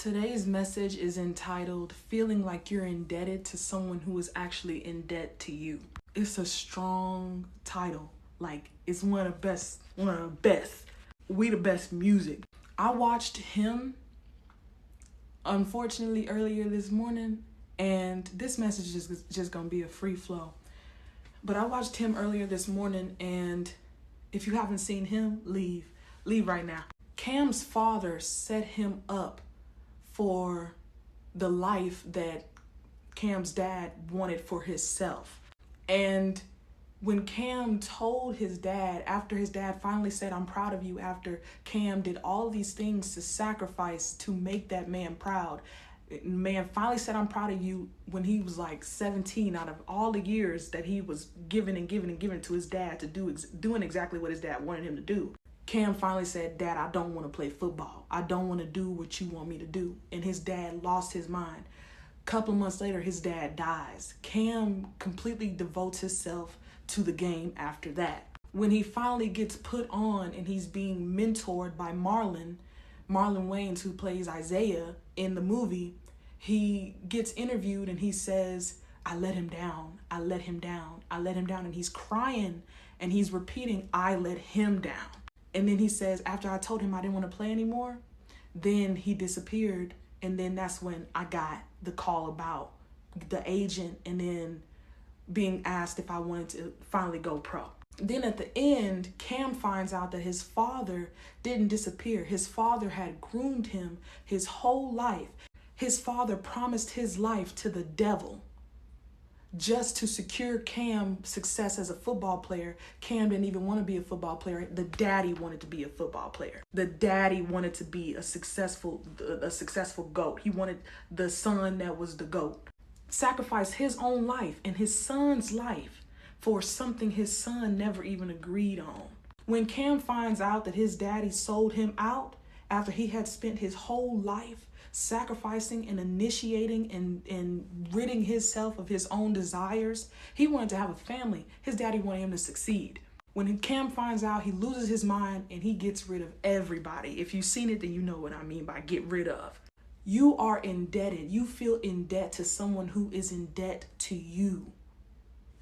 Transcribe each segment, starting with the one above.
Today's message is entitled Feeling Like You're Indebted to Someone Who is Actually in Debt to You. It's a strong title. Like, it's one of the best. We the best music. I watched him, unfortunately, earlier this morning, and this message is just gonna be a free flow. But I watched him earlier this morning, and if you haven't seen him, leave right now. Cam's father set him up for the life that Cam's dad wanted for himself. And when Cam told his dad, after his dad finally said, "I'm proud of you," after Cam did all these things to sacrifice to make that man proud, man finally said, "I'm proud of you," when he was like 17, out of all the years that he was giving to his dad to doing exactly what his dad wanted him to do. Cam finally said, "Dad, I don't want to play football. I don't want to do what you want me to do." And his dad lost his mind. A couple of months later, his dad dies. Cam completely devotes himself to the game after that. When he finally gets put on and he's being mentored by Marlon Wayans, who plays Isaiah in the movie, he gets interviewed and he says, "I let him down. I let him down. I let him down." And he's crying and he's repeating, "I let him down." And then he says, after I told him I didn't want to play anymore, then he disappeared. And then that's when I got the call about the agent and then being asked if I wanted to finally go pro. Then at the end, Cam finds out that his father didn't disappear. His father had groomed him his whole life. His father promised his life to the devil just to secure Cam's success as a football player. Cam didn't even want to be a football player. The daddy wanted to be a football player. The daddy wanted to be a successful GOAT. He wanted the son that was the GOAT. Sacrifice his own life and his son's life for something his son never even agreed on. When Cam finds out that his daddy sold him out after he had spent his whole life sacrificing and initiating and ridding himself of his own desires, he wanted to have a family. His daddy wanted him to succeed. When Cam finds out, he loses his mind and he gets rid of everybody. If you've seen it, then you know what I mean by get rid of. You are indebted. You feel in debt to someone who is in debt to you.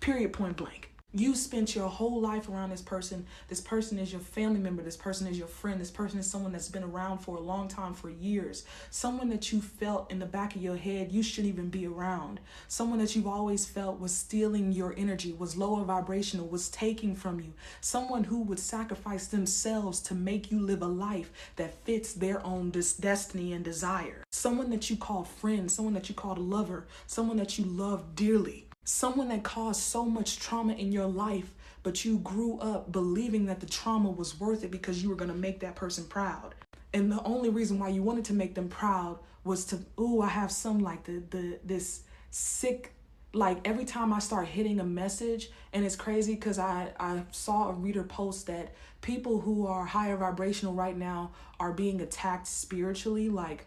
Period, point blank. You spent your whole life around this person. This person is your family member. This person is your friend. This person is someone that's been around for a long time, for years. Someone that you felt in the back of your head you shouldn't even be around. Someone that you've always felt was stealing your energy, was lower vibrational, was taking from you. Someone who would sacrifice themselves to make you live a life that fits their own destiny and desire. Someone that you called friend, someone that you called a lover, someone that you loved dearly. Someone that caused so much trauma in your life, but you grew up believing that the trauma was worth it because you were going to make that person proud. And the only reason why you wanted to make them proud was to, I have some like this sick, like every time I start hitting a message, and it's crazy because I saw a reader post that people who are higher vibrational right now are being attacked spiritually, like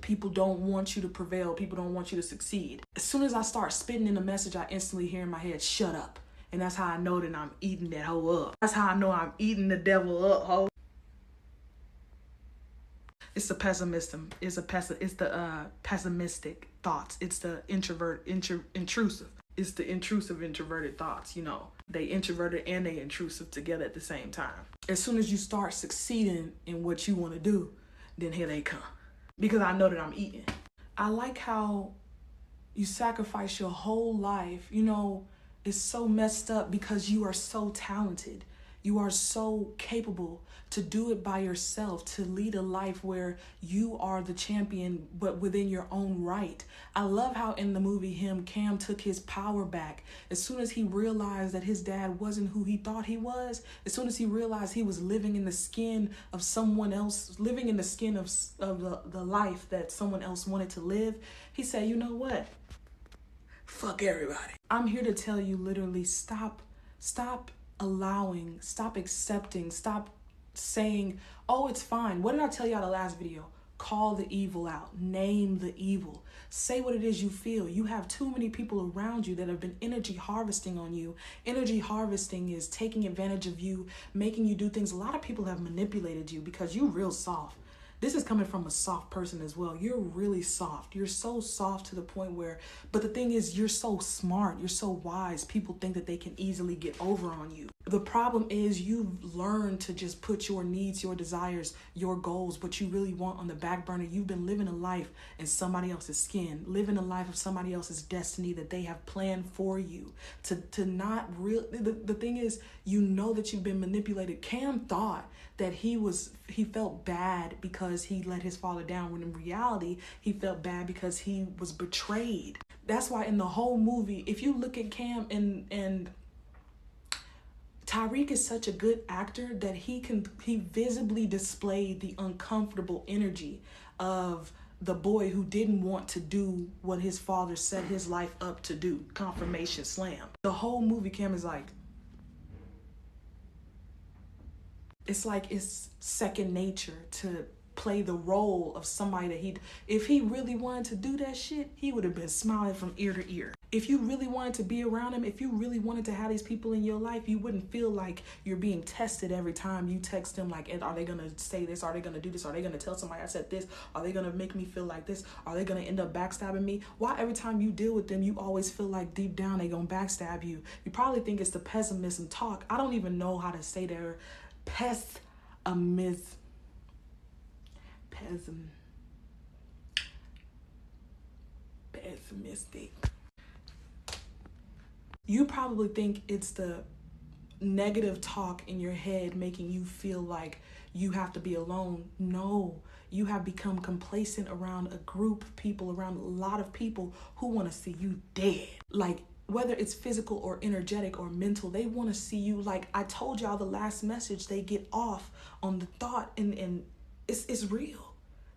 people don't want you to prevail. People don't want you to succeed. As soon as I start spitting in a message, I instantly hear in my head, "Shut up." And that's how I know that I'm eating that hoe up. That's how I know I'm eating the devil up, hoe. It's the pessimism. It's the pessimistic thoughts. It's the intrusive. It's the intrusive introverted thoughts. You know, they introverted and they intrusive together at the same time. As soon as you start succeeding in what you want to do, then here they come. Because I know that I'm eating. I like how you sacrifice your whole life. You know, it's so messed up because you are so talented. You are so capable to do it by yourself, to lead a life where you are the champion, but within your own right. I love how in the movie Cam took his power back. As soon as he realized that his dad wasn't who he thought he was, as soon as he realized he was living in the skin of someone else, living in the skin of the life that someone else wanted to live, he said, "You know what? Fuck everybody." I'm here to tell you literally stop allowing, stop accepting, stop saying, "Oh, it's fine." What did I tell you out of the last video? Call the evil out. Name the evil. Say what it is you feel. You have too many people around you that have been energy harvesting on you. Energy harvesting is taking advantage of you, making you do things. A lot of people have manipulated you because you real soft. This is coming from a soft person as well. You're really soft. You're so soft to the point where, but the thing is, you're so smart. You're so wise. People think that they can easily get over on you. The problem is you've learned to just put your needs, your desires, your goals, what you really want on the back burner. You've been living a life in somebody else's skin, living a life of somebody else's destiny that they have planned for you. To not real. The thing is, you know that you've been manipulated. Cam thought that he felt bad because he let his father down, when in reality he felt bad because he was betrayed. That's why in the whole movie, if you look at Cam and Tariq is such a good actor that he visibly displayed the uncomfortable energy of the boy who didn't want to do what his father set his life up to do. Confirmation slam. The whole movie, Cam is like, it's second nature to play the role of somebody that if he really wanted to do that shit, he would have been smiling from ear to ear. If you really wanted to be around him, if you really wanted to have these people in your life, you wouldn't feel like you're being tested every time you text them, like, are they going to say this? Are they going to do this? Are they going to tell somebody I said this? Are they going to make me feel like this? Are they going to end up backstabbing me? Why every time you deal with them, you always feel like deep down they're going to backstab you? You probably think it's the pessimism talk. I don't even know how to say their pessimistic. You probably think it's the negative talk in your head making you feel like you have to be alone. No, you have become complacent around a group of people, around a lot of people who want to see you dead. Like, whether it's physical or energetic or mental, they want to see you. Like I told y'all the last message, they get off on the thought, and it's real.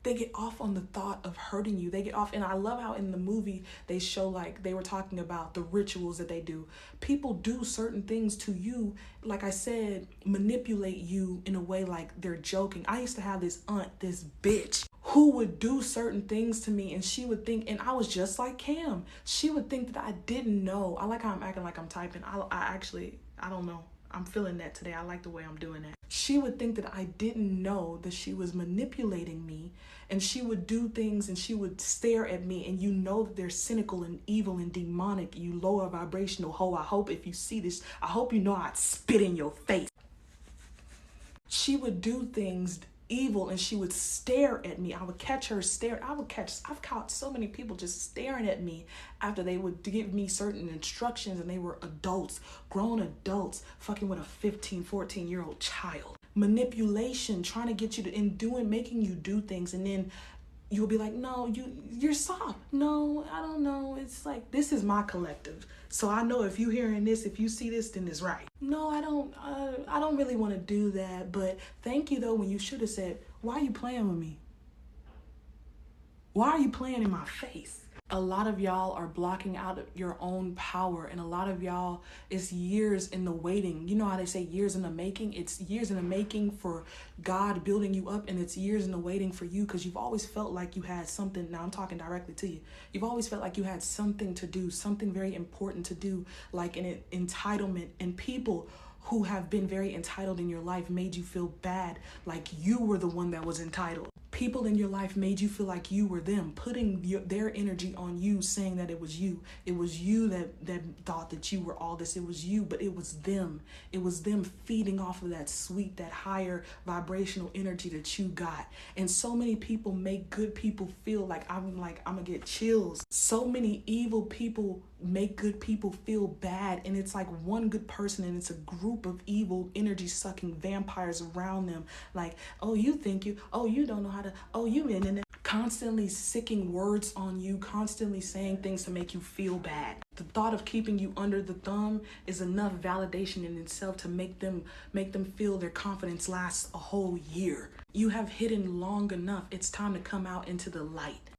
They get off on the thought of hurting you. They get off. And I love how in the movie they show, like, they were talking about the rituals that they do. People do certain things to you, like I said, manipulate you in a way like they're joking. I used to have this aunt, this bitch, who would do certain things to me, and she would think, and I was just like Cam, she would think that I didn't know. I like how I'm acting like I'm typing. I don't know. I'm feeling that today. I like the way I'm doing that. She would think that I didn't know that she was manipulating me, and she would do things and she would stare at me, and you know that they're cynical and evil and demonic, you lower vibrational hoe. I hope if you see this, I hope you know I'd spit in your face. She would do things evil and she would stare at me. I would catch her staring. I've caught so many people just staring at me after they would give me certain instructions, and they were adults, grown adults, fucking with a 15, 14-year-old child. Manipulation, trying to get you to, making you do things, and then you'll be like, no, you're soft. No, I don't know. It's like, this is my collective. So I know if you hearing this, if you see this, then it's right. No, I don't really want to do that. But thank you though, when you should have said, why are you playing with me? Why are you playing in my face? A lot of y'all are blocking out your own power, and a lot of y'all, it's years in the waiting. You know how they say years in the making? It's years in the making for God building you up, and it's years in the waiting for you, because you've always felt like you had something. Now I'm talking directly to you. You've always felt like you had something to do, something very important to do, like an entitlement, and people who have been very entitled in your life made you feel bad, like you were the one that was entitled. People in your life made you feel like you were them, putting their energy on you, saying that it was you. It was you that thought that you were all this. It was you, but it was them. It was them feeding off of that sweet, that higher vibrational energy that you got. And so many people make good people feel like I'm gonna get chills. So many evil people make good people feel bad, and it's like one good person and it's a group of evil energy sucking vampires around them, like, oh, you don't know how to, oh, you in, constantly sicking words on you, constantly saying things to make you feel bad. The thought of keeping you under the thumb is enough validation in itself to make them feel their confidence lasts a whole year. You have hidden long enough. It's time to come out into the light.